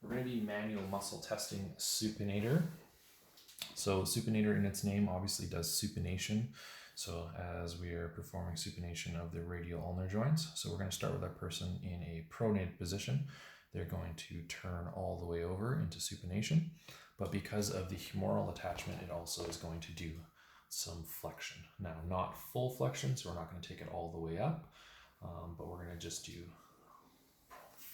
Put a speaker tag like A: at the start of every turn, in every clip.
A: We're going to be manual muscle testing supinator. So supinator in its name obviously does supination. So as we are performing supination of the radial ulnar joints, so we're going to start with our person in a pronated position. They're going to turn all the way over into supination, but because of the humeral attachment, it also is going to do some flexion. Now, not full flexion, so we're not going to take it all the way up, but we're going to just do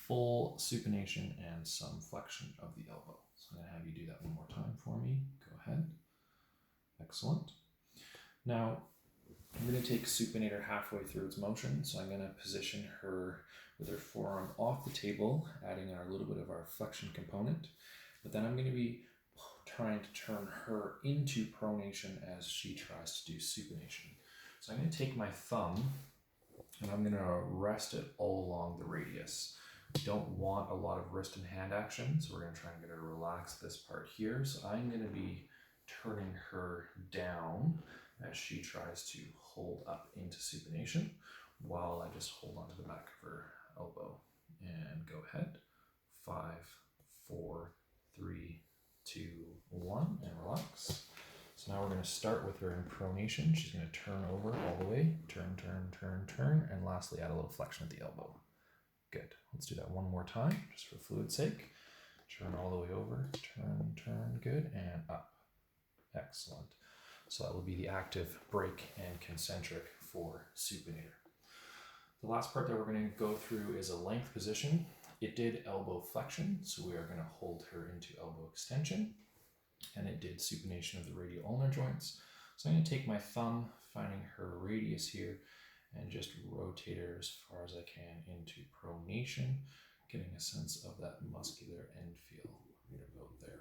A: full supination and some flexion of the elbow. So I'm going to have you do that one more time for me. Go ahead. Excellent. Now, I'm going to take supinator halfway through its motion, so I'm going to position her with her forearm off the table, adding a little bit of our flexion component, but then I'm going to be trying to turn her into pronation as she tries to do supination. So I'm going to take my thumb and I'm going to rest it all along the radius. We don't want a lot of wrist and hand action, so we're going to try and get her to relax this part here. So I'm going to be turning her down as she tries to hold up into supination while I just hold on to the back of her elbow. And go ahead. 5, 4, 3, 2, 1, and relax. So now we're going to start with her in pronation. She's going to turn over all the way, turn, turn, turn, turn, and lastly add a little flexion at the elbow. Good. Let's do that one more time, just for fluid's sake. Turn all the way over, turn, turn, good, and up. Excellent. So that will be the active, break, and concentric for supinator. The last part that we're going to go through is a length position. It did elbow flexion, so we are going to hold her into elbow extension. And it did supination of the radial ulnar joints. So I'm going to take my thumb, finding her radius here, and just rotate her as far as I can into pronation, getting a sense of that muscular end feel right about there.